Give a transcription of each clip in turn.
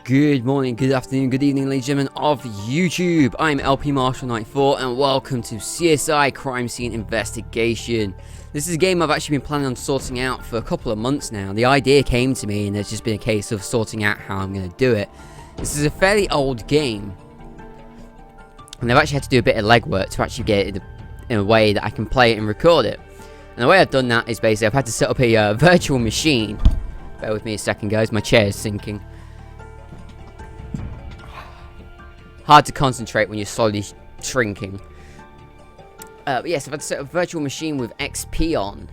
Good morning, good afternoon, good evening, ladies and gentlemen of YouTube. I'm LP Marshall 94 and welcome to CSI Crime Scene Investigation. This is a game I've actually been planning on sorting out for a couple of months now. The idea came to me and it's just been a case of sorting out how I'm going to do it. This is a fairly old game and I've actually had to do a bit of legwork to actually get it in a way that I can play it and record it. And the way I've done that is basically I've had to set up a virtual machine. Bear with me a second, guys, my chair is sinking. Hard to concentrate when you're slowly shrinking. But yes, I've had to set up a virtual machine with XP on,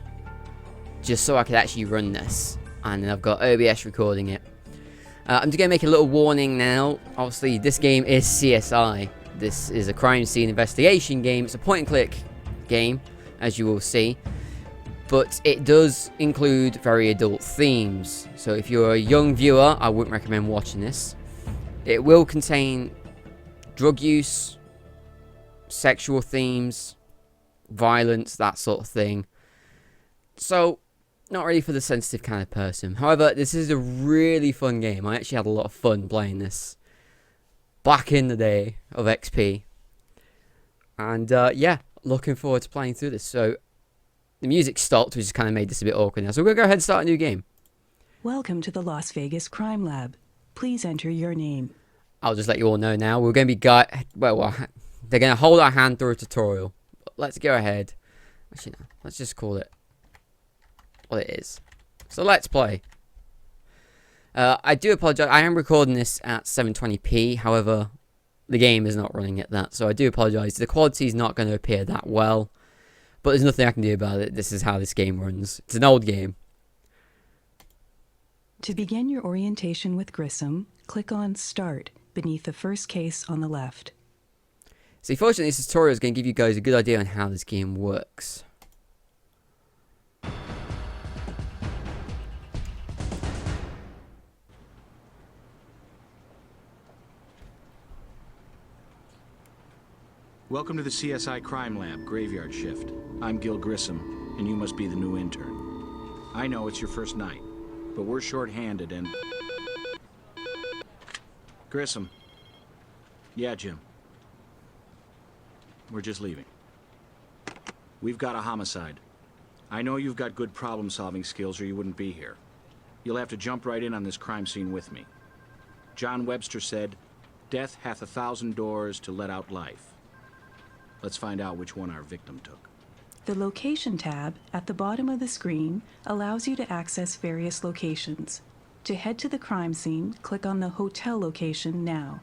just so I could actually run this. And then I've got OBS recording it. I'm just going to make a little warning now. Obviously, this game is CSI. This is a crime scene investigation game. It's a point-and-click game, as you will see. But it does include very adult themes. So if you're a young viewer, I wouldn't recommend watching this. It will contain drug use, sexual themes, violence, that sort of thing. So, not really for the sensitive kind of person. However, this is a really fun game. I actually had a lot of fun playing this back in the day of XP. And yeah, looking forward to playing through this. So, the music stopped, which has kind of made this a bit awkward now. So, we're going to go ahead and start a new game. Welcome to the Las Vegas Crime Lab. Please enter your name. I'll just let you all know now. We're going to be they're going to hold our hand through a tutorial. But let's go ahead. Actually, no. Let's just call it what it is. So let's play. I do apologize. I am recording this at 720p. However, the game is not running at that. So I do apologize. The quality is not going to appear that well. But there's nothing I can do about it. This is how this game runs. It's an old game. To begin your orientation with Grissom, click on Start beneath the first case on the left. See, fortunately, this tutorial is going to give you guys a good idea on how this game works. Welcome to the CSI Crime Lab, Graveyard Shift. I'm Gil Grissom, and you must be the new intern. I know it's your first night, but we're short-handed and... Grissom. Yeah, Jim. We're just leaving. We've got a homicide. I know you've got good problem-solving skills or you wouldn't be here. You'll have to jump right in on this crime scene with me. John Webster said, "Death hath 1,000 doors to let out life." Let's find out which one our victim took. The Location tab at the bottom of the screen allows you to access various locations. To head to the crime scene, click on the hotel location now.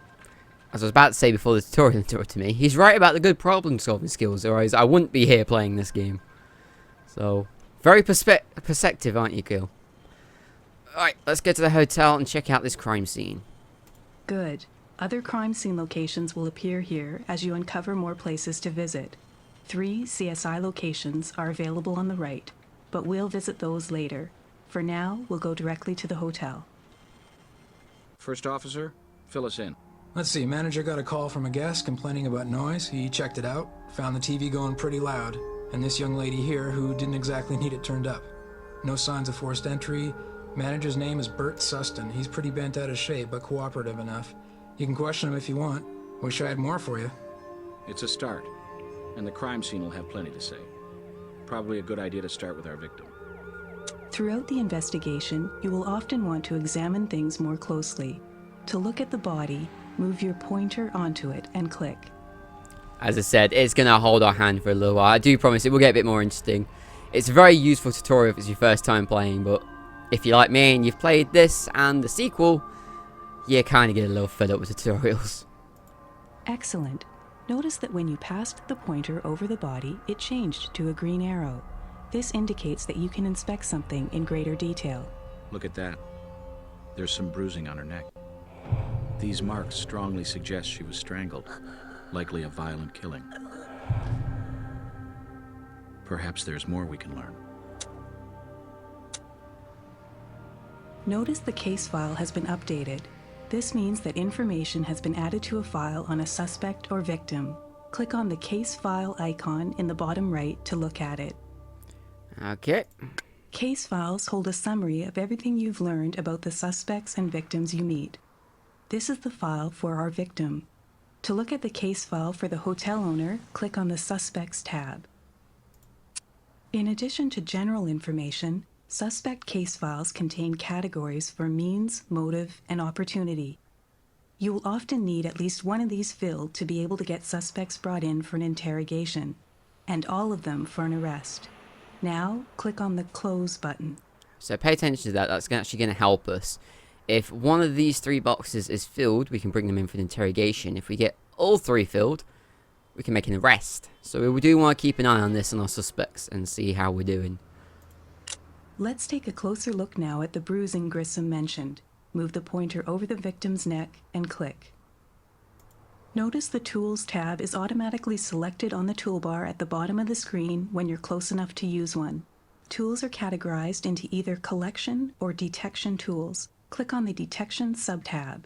As I was about to say before the tutorial interrupted me, he's right about the good problem-solving skills, otherwise I wouldn't be here playing this game. So, very perceptive, aren't you, Gil? Alright, let's go to the hotel and check out this crime scene. Good. Other crime scene locations will appear here as you uncover more places to visit. 3 CSI locations are available on the right, but we'll visit those later. For now, we'll go directly to the hotel. First officer, fill us in. Let's see, manager got a call from a guest complaining about noise. He checked it out, found the TV going pretty loud, and this young lady here who didn't exactly need it turned up. No signs of forced entry. Manager's name is Bert Suston. He's pretty bent out of shape, but cooperative enough. You can question him if you want. Wish I had more for you. It's a start, and the crime scene will have plenty to say. Probably a good idea to start with our victim. Throughout the investigation, you will often want to examine things more closely. To look at the body, move your pointer onto it and click. As I said, it's going to hold our hand for a little while. I do promise it will get a bit more interesting. It's a very useful tutorial if it's your first time playing, but if you're like me and you've played this and the sequel, you kind of get a little fed up with tutorials. Excellent. Notice that when you passed the pointer over the body, it changed to a green arrow. This indicates that you can inspect something in greater detail. Look at that. There's some bruising on her neck. These marks strongly suggest she was strangled, likely a violent killing. Perhaps there's more we can learn. Notice the case file has been updated. This means that information has been added to a file on a suspect or victim. Click on the case file icon in the bottom right to look at it. Okay. Case files hold a summary of everything you've learned about the suspects and victims you meet. This is the file for our victim. To look at the case file for the hotel owner, click on the Suspects tab. In addition to general information, suspect case files contain categories for means, motive, and opportunity. You will often need at least one of these filled to be able to get suspects brought in for an interrogation, and all of them for an arrest. Now, click on the Close button. So pay attention to that. That's actually going to help us. If one of these 3 boxes is filled, we can bring them in for an interrogation. If we get all 3 filled, we can make an arrest. So we do want to keep an eye on this and our suspects and see how we're doing. Let's take a closer look now at the bruising Grissom mentioned. Move the pointer over the victim's neck and click. Notice the Tools tab is automatically selected on the toolbar at the bottom of the screen when you're close enough to use one. Tools are categorized into either collection or detection tools. Click on the Detection sub-tab.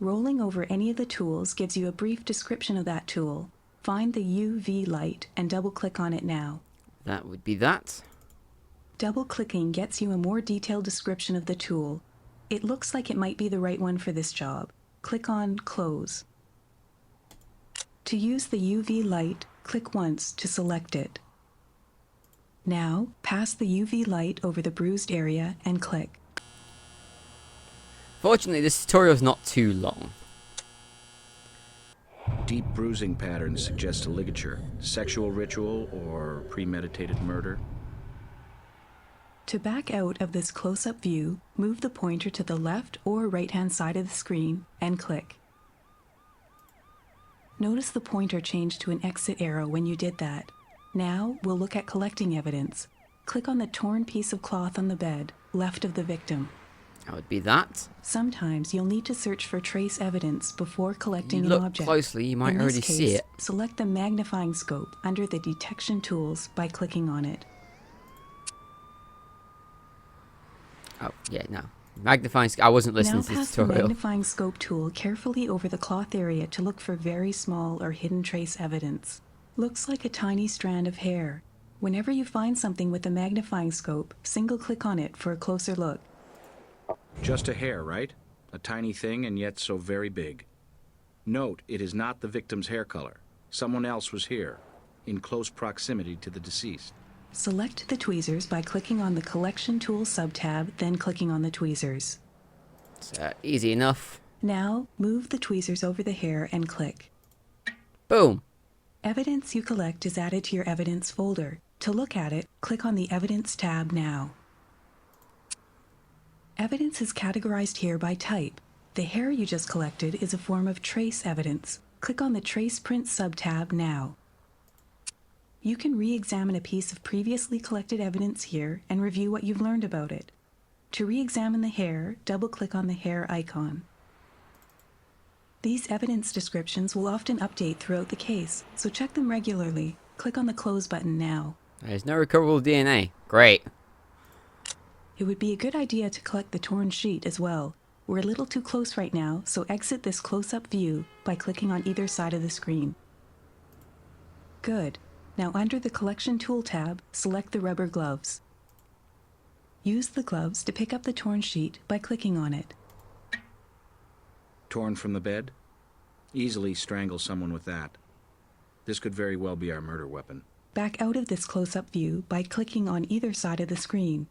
Rolling over any of the tools gives you a brief description of that tool. Find the UV light and double-click on it now. That would be that. Double-clicking gets you a more detailed description of the tool. It looks like it might be the right one for this job. Click on Close. To use the UV light, click once to select it. Now, pass the UV light over the bruised area and click. Fortunately, this tutorial is not too long. Deep bruising patterns suggest a ligature, sexual ritual, or premeditated murder. To back out of this close-up view, move the pointer to the left or right-hand side of the screen and click. Notice the pointer changed to an exit arrow when you did that. Now, we'll look at collecting evidence. Click on the torn piece of cloth on the bed, left of the victim. That would be that. Sometimes you'll need to search for trace evidence before collecting an Look object. closely, you might In already this case, see it. select the magnifying scope under the detection tools by clicking on it. Oh, yeah, no. Magnifying... I wasn't listening Now to this pass the tutorial. magnifying scope tool carefully over the cloth area to look for very small or hidden trace evidence. Looks like a tiny strand of hair. Whenever you find something with a magnifying scope, single-click on it for a closer look. Just a hair, right? A tiny thing and yet so very big. Note, it is not the victim's hair color. Someone else was here, in close proximity to the deceased. Select the tweezers by clicking on the Collection Tools sub-tab, then clicking on the tweezers. It's easy enough. Now, move the tweezers over the hair and click. Boom. Evidence you collect is added to your evidence folder. To look at it, click on the Evidence tab now. Evidence is categorized here by type. The hair you just collected is a form of trace evidence. Click on the Trace Print sub-tab now. You can re-examine a piece of previously collected evidence here and review what you've learned about it. To re-examine the hair, double-click on the hair icon. These evidence descriptions will often update throughout the case, so check them regularly. Click on the Close button now. There's no recoverable DNA. Great. It would be a good idea to collect the torn sheet as well. We're a little too close right now, so exit this close-up view by clicking on either side of the screen. Good. Now under the Collection Tool tab, select the rubber gloves. Use the gloves to pick up the torn sheet by clicking on it. Torn from the bed? Easily strangle someone with that. This could very well be our murder weapon. Back out of this close-up view by clicking on either side of the screen.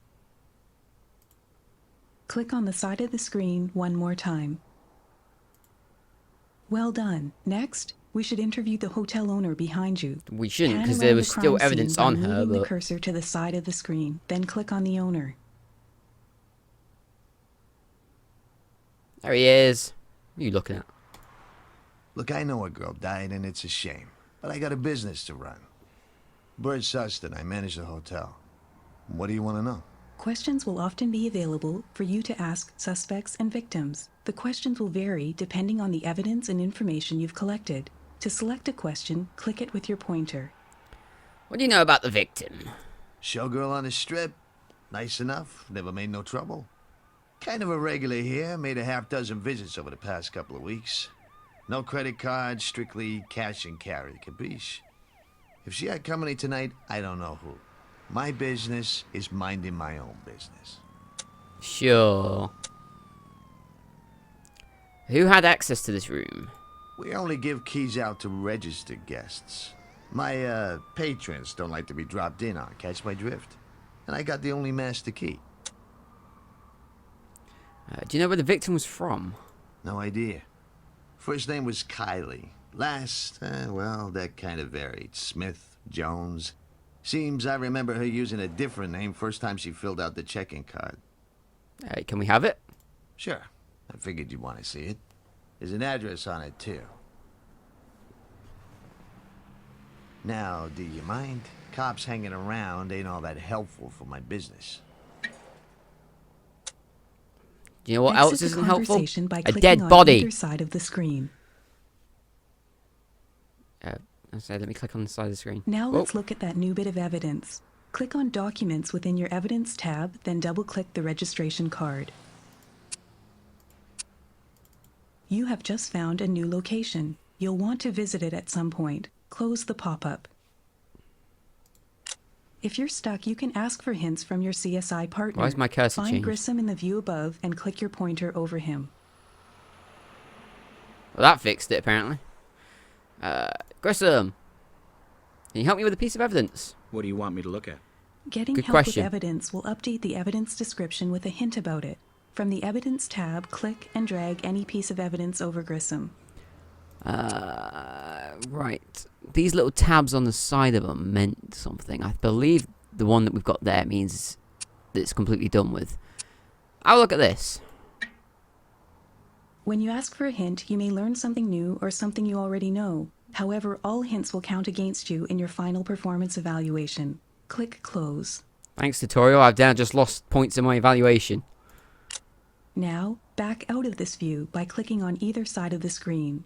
Click on the side of the screen one more time. Well done. Next, we should interview the hotel owner behind you. We shouldn't, Pan because around there the was still crime evidence scene by on her, moving the but... cursor to the side of the screen, then click on the owner. There he is. What are you looking at? Look, I know a girl died and it's a shame, but I got a business to run. Bert Sustin, I manage the hotel. What do you want to know? Questions will often be available for you to ask suspects and victims. The questions will vary depending on the evidence and information you've collected. To select a question, click it with your pointer. What do you know about the victim? Showgirl on the strip. Nice enough, never made no trouble. Kind of a regular here, made a half-dozen visits over the past couple of weeks. No credit cards, strictly cash and carry, capiche? If she had company tonight, I don't know who. My business is minding my own business. Sure. Who had access to this room? We only give keys out to registered guests. My, patrons don't like to be dropped in on, catch my drift? And I got the only master key. Do you know where the victim was from? No idea. First name was Kylie. Last, well, that kind of varied. Smith, Jones. Seems I remember her using a different name first time she filled out the check-in card. Can we have it? Sure. I figured you'd want to see it. There's an address on it, too. Now, do you mind? Cops hanging around ain't all that helpful for my business. Do you know what Exit else the isn't helpful? conversation by A clicking dead on body. either side of the screen. Let me click on the side of the screen. Now Whoa. let's look at that new bit of evidence. Click on Documents within your Evidence tab, then double-click the registration card. You have just found a new location. You'll want to visit it at some point. Close the pop-up. If you're stuck, you can ask for hints from your CSI partner. Why is my cursor Find changed? Grissom in the view above and click your pointer over him. Well, that fixed it, apparently. Grissom, can you help me with a piece of evidence? What do you want me to look at? Getting Good help question. with evidence will update the evidence description with a hint about it. From the Evidence tab, click and drag any piece of evidence over Grissom. Right. These little tabs on the side of them meant something. I believe the one that we've got there means that it's completely done with. I'll look at this. When you ask for a hint, you may learn something new or something you already know. However, all hints will count against you in your final performance evaluation. Click Close. Thanks, tutorial. I've now just lost points in my evaluation. Now, back out of this view by clicking on either side of the screen.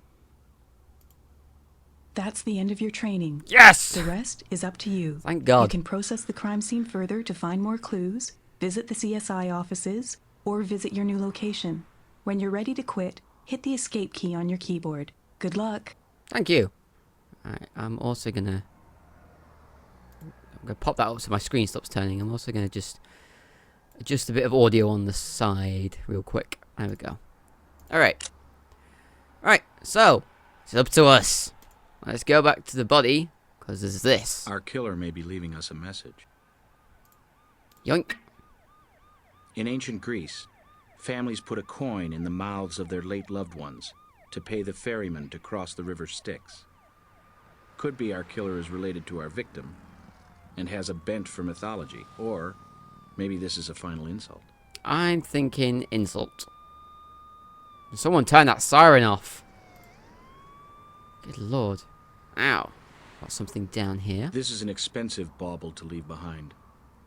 That's the end of your training. Yes! The rest is up to you. Thank God. You can process the crime scene further to find more clues, visit the CSI offices, or visit your new location. When you're ready to quit, hit the escape key on your keyboard. Good luck. Thank you. Alright, I'm also gonna pop that up so my screen stops turning. I'm also gonna just adjust a bit of audio on the side real quick. There we go. Alright. Alright, so it's up to us. Let's go back to the body, because there's this. Our killer may be leaving us a message. Yoink. In ancient Greece, families put a coin in the mouths of their late loved ones to pay the ferryman to cross the river Styx. Could be our killer is related to our victim and has a bent for mythology, or maybe this is a final insult. I'm thinking insult. Someone turn that siren off. Good lord. Ow. Got something down here. This is an expensive bauble to leave behind.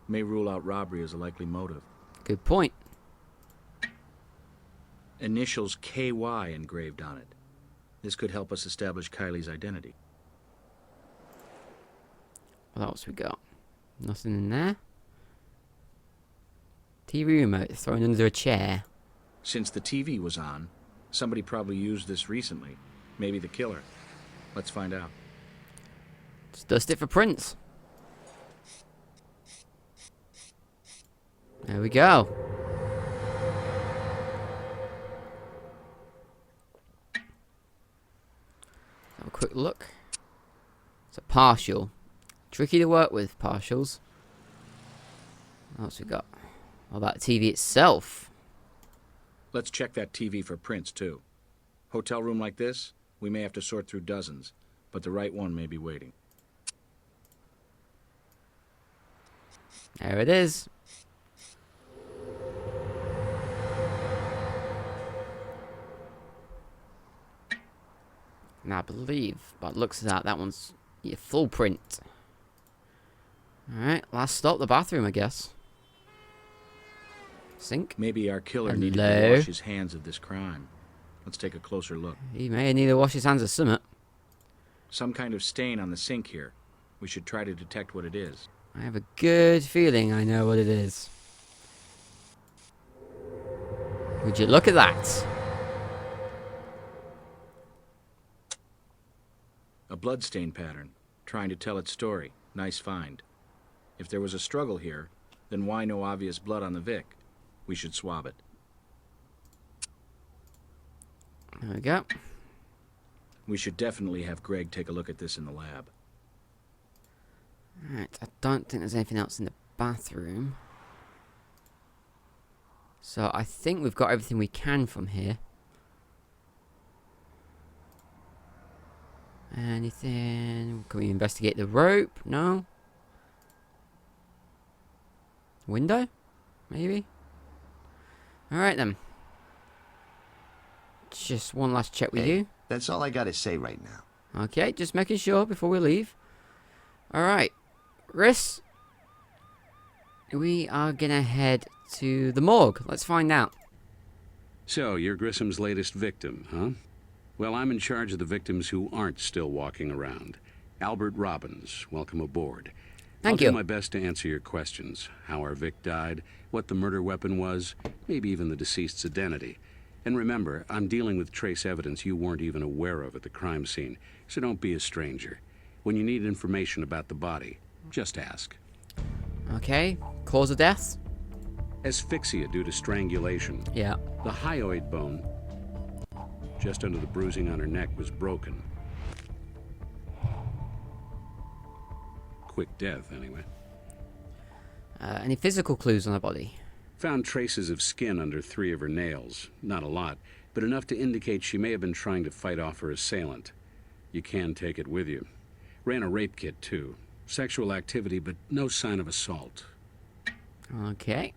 May rule out robbery as a likely motive. Good point. Initials KY engraved on it. This could help us establish Kylie's identity. What else we got? Nothing in there. TV remote thrown under a chair. Since the TV was on, somebody probably used this recently. Maybe the killer. Let's find out. Let's dust it for prints. There we go. Have a quick look. It's a partial. Tricky to work with, partials. What else we got? What about the TV itself? Let's check that TV for prints, too. Hotel room like this, we may have to sort through dozens, but the right one may be waiting. There it is. And I believe, by the looks of that one's your full print. Alright, last stop, the bathroom, I guess. Sink. Maybe our killer needed Hello? to wash his hands of this crime. Let's take a closer look. He may need to wash his hands of summit. Some kind of stain on the sink here. We should try to detect what it is. I have a good feeling I know what it is. Would you look at that? A bloodstain pattern, trying to tell its story. Nice find. If there was a struggle here, then why no obvious blood on the Vic? We should swab it. There we go. We should definitely have Greg take a look at this in the lab. Alright, I don't think there's anything else in the bathroom. So I think we've got everything we can from here. Anything? Can we investigate the rope? No. Window? Maybe? Alright then. Just one last check with you. That's all I gotta say right now. Okay, just making sure before we leave. Alright. Riss. We are gonna head to the morgue. Let's find out. So, you're Grissom's latest victim, huh? Well, I'm in charge of the victims who aren't still walking around. Albert Robbins, welcome aboard. Thank I'll you. do my best to answer your questions. How our Vic died, what the murder weapon was, maybe even the deceased's identity. And remember, I'm dealing with trace evidence you weren't even aware of at the crime scene, so don't be a stranger. When you need information about the body, just ask. Okay. Cause of death? Asphyxia due to strangulation. Yeah. The hyoid bone, just under the bruising on her neck, was broken. Quick death, anyway. Any physical clues on the body? Found traces of skin under 3 of her nails. Not a lot, but enough to indicate she may have been trying to fight off her assailant. You can take it with you. Ran a rape kit, too. Sexual activity, but no sign of assault. Okay.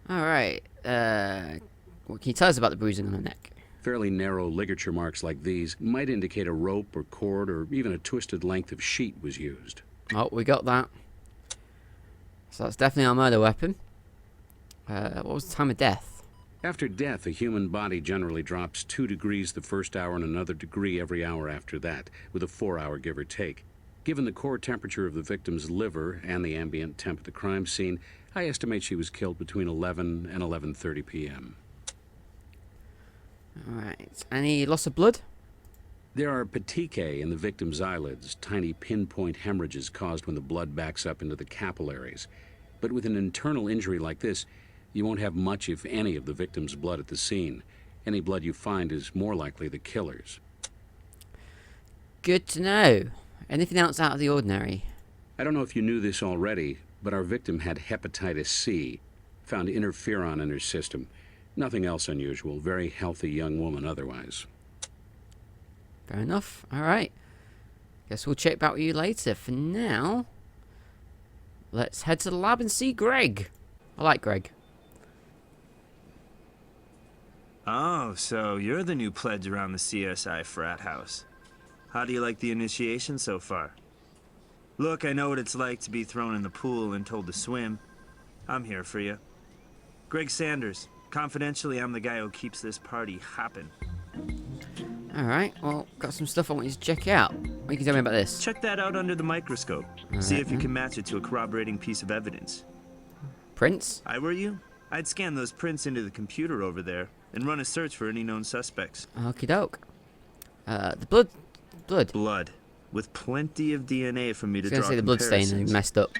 Alright. What can you tell us about the bruising on the neck? Fairly narrow ligature marks like these might indicate a rope or cord or even a twisted length of sheet was used. Oh, we got that. So that's definitely our murder weapon. What was the time of death? After death, a human body generally drops 2 degrees the first hour and another degree every hour after that, with a 4-hour give or take. Given the core temperature of the victim's liver and the ambient temp at the crime scene, I estimate she was killed between 11 and 11:30 p.m. Alright. Any loss of blood? There are petechiae in the victim's eyelids, tiny pinpoint hemorrhages caused when the blood backs up into the capillaries. But with an internal injury like this, you won't have much, if any, of the victim's blood at the scene. Any blood you find is more likely the killer's. Good to know. Anything else out of the ordinary? I don't know if you knew this already, but our victim had hepatitis C. Found interferon in her system. Nothing else unusual. Very healthy young woman otherwise. Fair enough. Alright. Guess we'll check back with you later. For now, let's head to the lab and see Greg. I like Greg. Oh, so you're the new pledge around the CSI frat house. How do you like the initiation so far? Look, I know what it's like to be thrown in the pool and told to swim. I'm here for you. Greg Sanders. Confidentially, I'm the guy who keeps this party hopping. Alright, well, got some stuff I want you to check out. What can you tell me about this? Check that out under the microscope. See if you can match it to a corroborating piece of evidence. Prints? I were you, I'd scan those prints into the computer over there and run a search for any known suspects. Okie doke. The blood. Blood. With plenty of DNA for me to I was draw gonna say the blood stain and comparisons. messed up.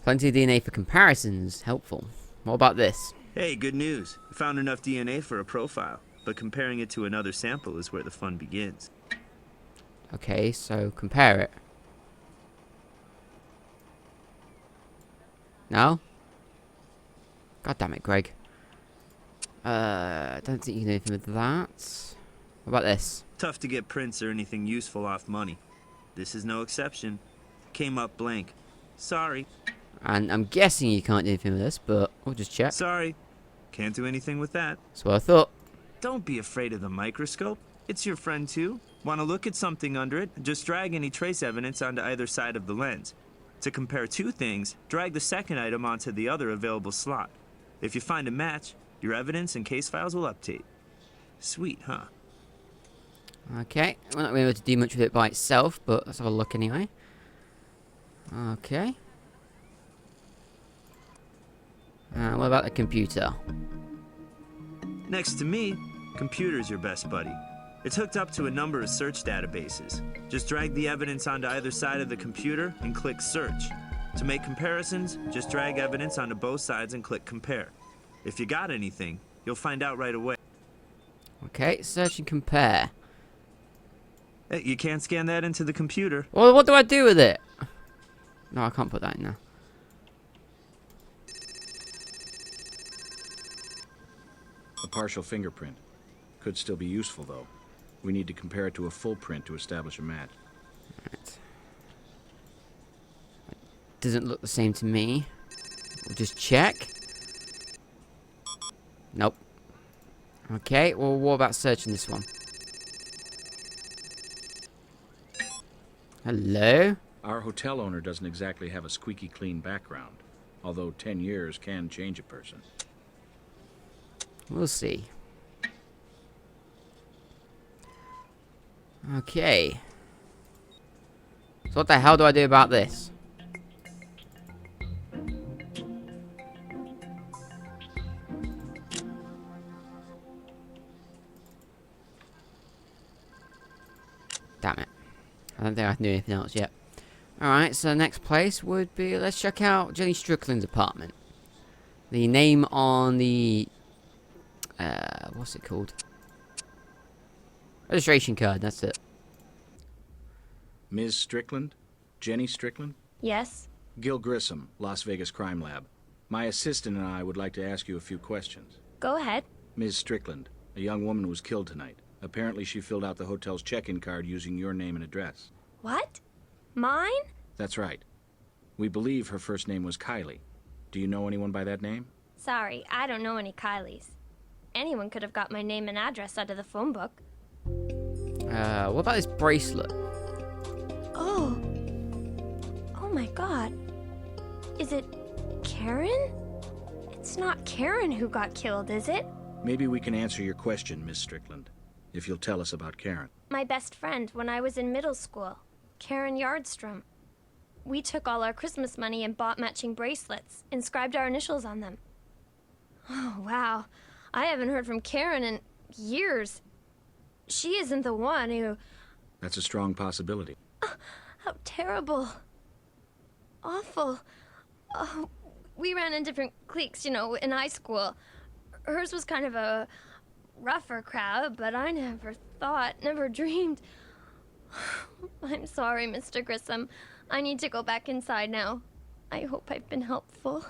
Plenty of DNA for comparisons. Helpful. What about this? Hey, good news. I found enough DNA for a profile, but comparing it to another sample is where the fun begins. Okay, so compare it. No? God damn it, Greg. I don't think you can do anything with that. What about this? Tough to get prints or anything useful off money. This is no exception. Came up blank. Sorry. And I'm guessing you can't do anything with this, but we'll just check. Sorry. Can't do anything with that. That's what I thought. Don't be afraid of the microscope. It's your friend too. Want to look at something under it? Just drag any trace evidence onto either side of the lens. To compare 2 things, drag the second item onto the other available slot. If you find a match, your evidence and case files will update. Sweet, huh? Okay, we're not going to be able to do much with it by itself, but let's have a look anyway. Okay. What about the computer? Next to me, computer's your best buddy. It's hooked up to a number of search databases. Just drag the evidence onto either side of the computer and click search. To make comparisons, just drag evidence onto both sides and click compare. If you got anything, You'll find out right away. Okay, search and compare. Hey, you can't scan that into the computer. Well, what do I do with it? No, I can't put that in now. A partial fingerprint. Could still be useful, though. We need to compare it to a full print to establish a match. Right. Doesn't look the same to me. We'll just check. Nope. Okay, well, what about searching this one? Hello? Our hotel owner doesn't exactly have a squeaky clean background, although 10 years can change a person. We'll see. Okay. So what the hell do I do about this? Damn it. I don't think I can do anything else yet. Alright, so the next place would be... Let's check out Jenny Strickland's apartment. The name on the... what's it called? Registration card, that's it. Ms. Strickland? Jenny Strickland? Yes? Gil Grissom, Las Vegas Crime Lab. My assistant and I would like to ask you a few questions. Go ahead. Ms. Strickland, a young woman was killed tonight. Apparently she filled out the hotel's check-in card using your name and address. What? Mine? That's right. We believe her first name was Kylie. Do you know anyone by that name? Sorry, I don't know any Kylies. Anyone could have got my name and address out of the phone book. What about this bracelet? Oh. Oh my god. Is it Karen? It's not Karen who got killed, is it? Maybe we can answer your question, Miss Strickland, if you'll tell us about Karen. My best friend when I was in middle school. Karen Yardstrom. We took all our Christmas money and bought matching bracelets, inscribed our initials on them. Oh, wow. I haven't heard from Karen in years. She isn't the one who... That's a strong possibility. How terrible. Awful. Oh, we ran in different cliques, you know, in high school. Hers was kind of a rougher crowd, but I never thought, never dreamed. I'm sorry, Mr. Grissom. I need to go back inside now. I hope I've been helpful.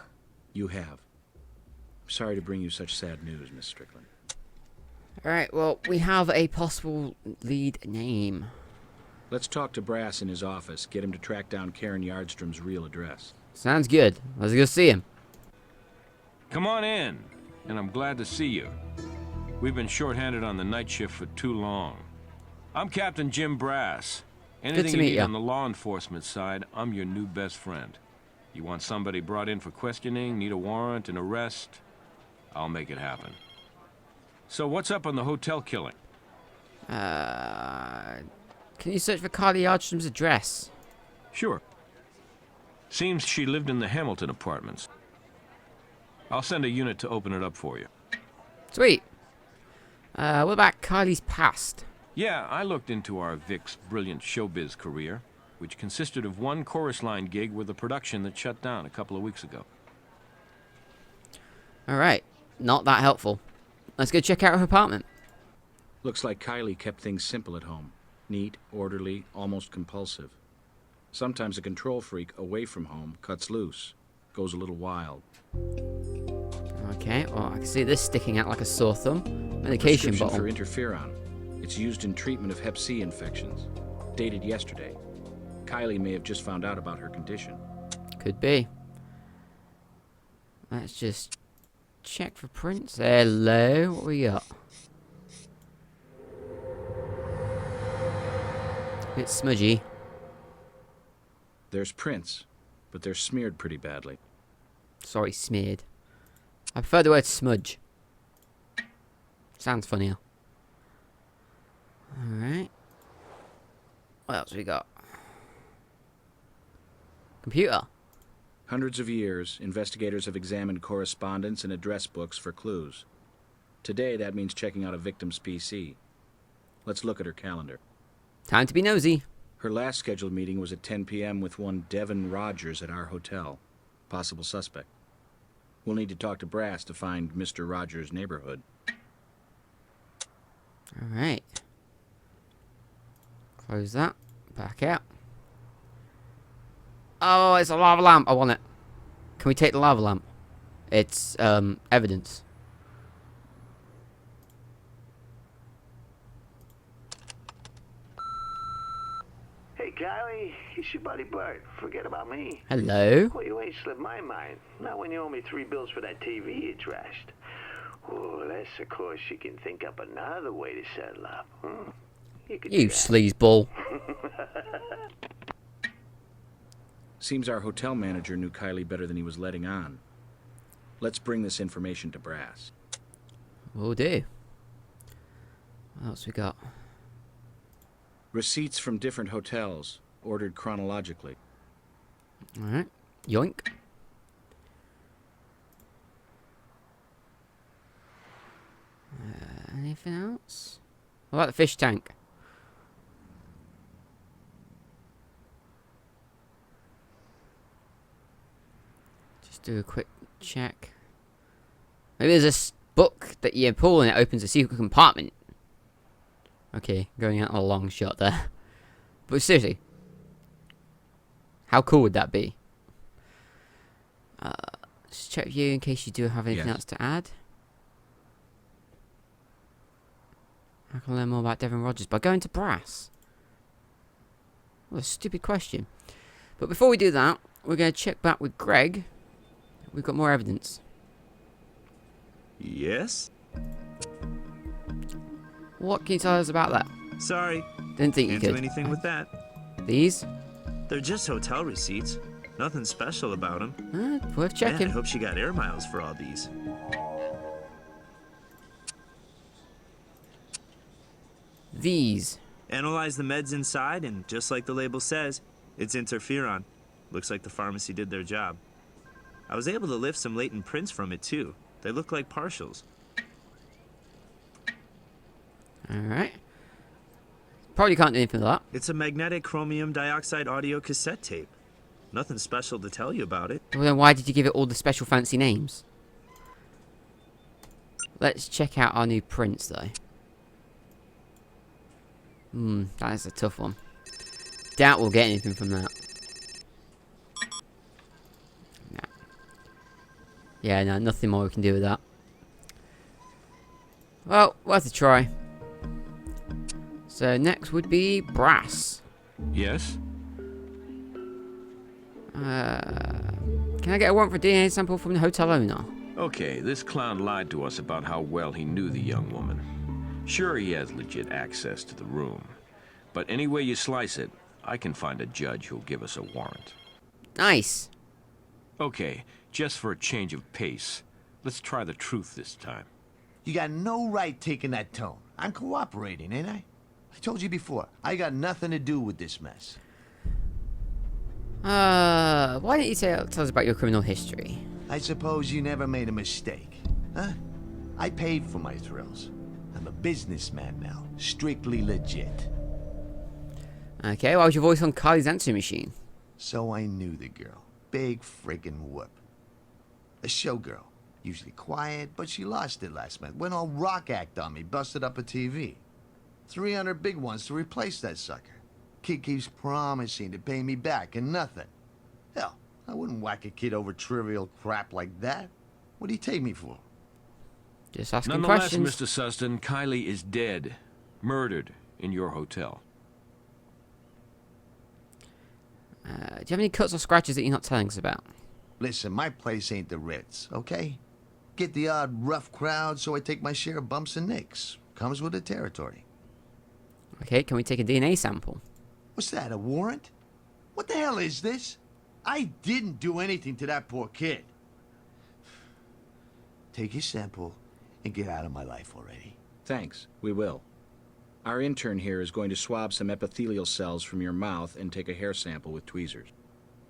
You have. Sorry to bring you such sad news, Miss Strickland. Alright, well, we have a possible lead name. Let's talk to Brass in his office, get him to track down Karen Yardstrom's real address. Sounds good. Let's go see him. Come on in, and I'm glad to see you. We've been shorthanded on the night shift for too long. I'm Captain Jim Brass. Anything you meet need ya. on the law enforcement side, I'm your new best friend. You want somebody brought in for questioning, need a warrant, an arrest? I'll make it happen. So what's up on the hotel killing? Can you search for Kylie Yardstrom's address? Sure. Seems she lived in the Hamilton apartments. I'll send a unit to open it up for you. Sweet. What about Kylie's past? Yeah, I looked into our Vic's brilliant showbiz career, which consisted of one chorus line gig with a production that shut down a couple of weeks ago. Alright, not that helpful. Let's go check out her apartment. Looks like Kylie kept things simple at home. Neat, orderly, almost compulsive. Sometimes a control freak away from home cuts loose, goes a little wild. Okay, well, I can see this sticking out like a sore thumb. Medication Prescription bottle. for interferon. It's used in treatment of Hep C infections. Dated yesterday. Kylie may have just found out about her condition. Could be. Let's just check for prints. Hello, what we got? Bit smudgy. There's prints, but they're smeared pretty badly. Sorry, smeared. I prefer the word smudge. Sounds funnier. Alright. What else we got? Computer. Hundreds of years, investigators have examined correspondence and address books for clues. Today, that means checking out a victim's PC. Let's look at her calendar. Time to be nosy. Her last scheduled meeting was at 10 p.m. with one Devin Rogers at our hotel. Possible suspect. We'll need to talk to Brass to find Mr. Rogers' neighborhood. Alright. Close that. Back out. Oh, it's a lava lamp. I want it. Can we take the lava lamp? It's, evidence. Hey, Kylie, it's your buddy Bert. Forget about me. Hello. Well, you ain't slipped my mind. Not when you owe me 3 bills for that TV you trashed. Oh, unless, of course, you can think up another way to settle up. You sleazeball. Seems our hotel manager knew Kylie better than he was letting on. Let's bring this information to Brass. Will do. What else we got? Receipts from different hotels, ordered chronologically. Alright. Yoink. Anything else? What about the fish tank? Just do a quick check. Maybe there's a book that you pull and it opens a secret compartment. Okay, going out on a long shot there. But seriously, how cool would that be? Just check with you in case you do have anything else to add. I can learn more about Devin Rogers by going to Brass. What a stupid question. But before we do that, we're going to check back with Greg. We've got more evidence. Yes? What can you tell us about that? Sorry. Didn't think you Can't could. do anything with that. These? They're just hotel receipts. Nothing special about them. Worth Man, checking. I hope she got air miles for all these. These. Analyze the meds inside, and just like the label says, it's interferon. Looks like the pharmacy did their job. I was able to lift some latent prints from it, too. They look like partials. Alright. Probably can't do anything with that. It's a magnetic chromium dioxide audio cassette tape. Nothing special to tell you about it. Well, then why did you give it all the special fancy names? Let's check out our new prints, though. That is a tough one. Doubt we'll get anything from that. No. Yeah, no, nothing more we can do with that. Well, worth a try. So next would be Brass. Yes? Can I get a warrant for DNA sample from the hotel owner? Okay, this clown lied to us about how well he knew the young woman. Sure, he has legit access to the room. But any way you slice it, I can find a judge who'll give us a warrant. Nice. Okay, just for a change of pace, let's try the truth this time. You got no right taking that tone. I'm cooperating, ain't I? I told you before, I got nothing to do with this mess. Why don't you tell us about your criminal history? I suppose you never made a mistake, huh? I paid for my thrills. I'm a businessman now, strictly legit. Okay, why was your voice on Kylie's answering machine? So I knew the girl. Big friggin' whoop. A showgirl. Usually quiet, but she lost it last month. Went all rock act on me, busted up a TV. 300 big ones to replace that sucker. Kid keeps promising to pay me back and nothing. Hell, I wouldn't whack a kid over trivial crap like that. What'd he take me for? Just asking Nonetheless, questions. Mr. Sustin, Kylie is dead. Murdered in your hotel. Do you have any cuts or scratches that you're not telling us about? Listen, my place ain't the Ritz, okay? Get the odd rough crowd, so I take my share of bumps and nicks. Comes with the territory. Okay, can we take a DNA sample? What's that, a warrant? What the hell is this? I didn't do anything to that poor kid. Take your sample and get out of my life already. Thanks, we will. Our intern here is going to swab some epithelial cells from your mouth and take a hair sample with tweezers.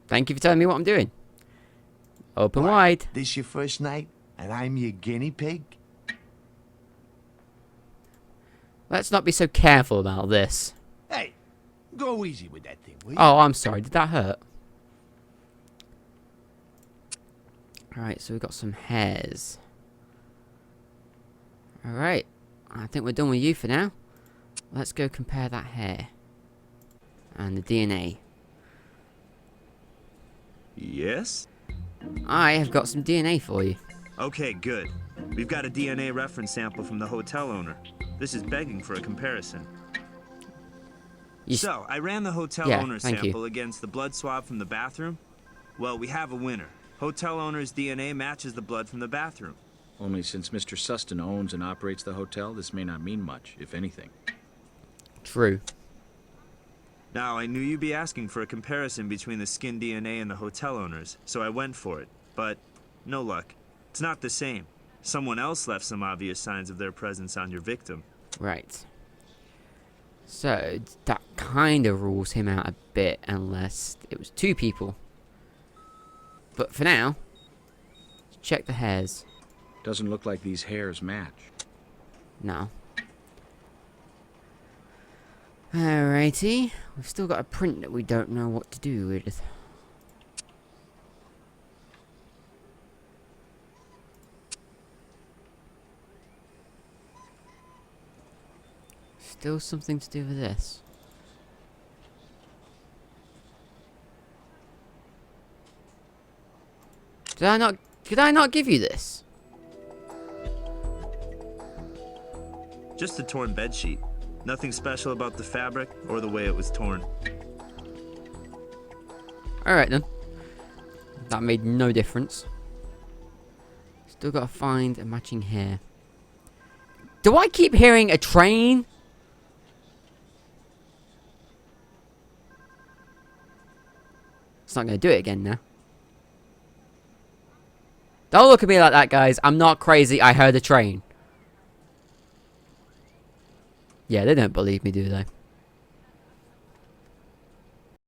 Thank you for telling me what I'm doing. Open What? wide. This your first night, and I'm your guinea pig? Let's not be so careful about this. Hey, go easy with that thing, will you? Oh, I'm sorry. Did that hurt? Alright, so we've got some hairs. Alright, I think we're done with you for now. Let's go compare that hair. And the DNA. Yes? I have got some DNA for you. Okay, good. We've got a DNA reference sample from the hotel owner. This is begging for a comparison. So, I ran the hotel owner sample against the blood swab from the bathroom. Well, we have a winner. Hotel owner's DNA matches the blood from the bathroom. Only since Mr. Sustin owns and operates the hotel, this may not mean much, if anything. True. Now, I knew you'd be asking for a comparison between the skin DNA and the hotel owners, so I went for it. But, no luck. It's not the same. Someone else left some obvious signs of their presence on your victim. Right. So, that kind of rules him out a bit, unless it was 2 people. But for now, let's check the hairs. Doesn't look like these hairs match. No. Alrighty. We've still got a print that we don't know what to do with. Still something to do with this. Did I not give you this? Just a torn bedsheet. Nothing special about the fabric or the way it was torn. Alright then. That made no difference. Still gotta find a matching hair. Do I keep hearing a train? It's not gonna do it again now. Don't look at me like that, guys. I'm not crazy. I heard a train. Yeah, they don't believe me, do they?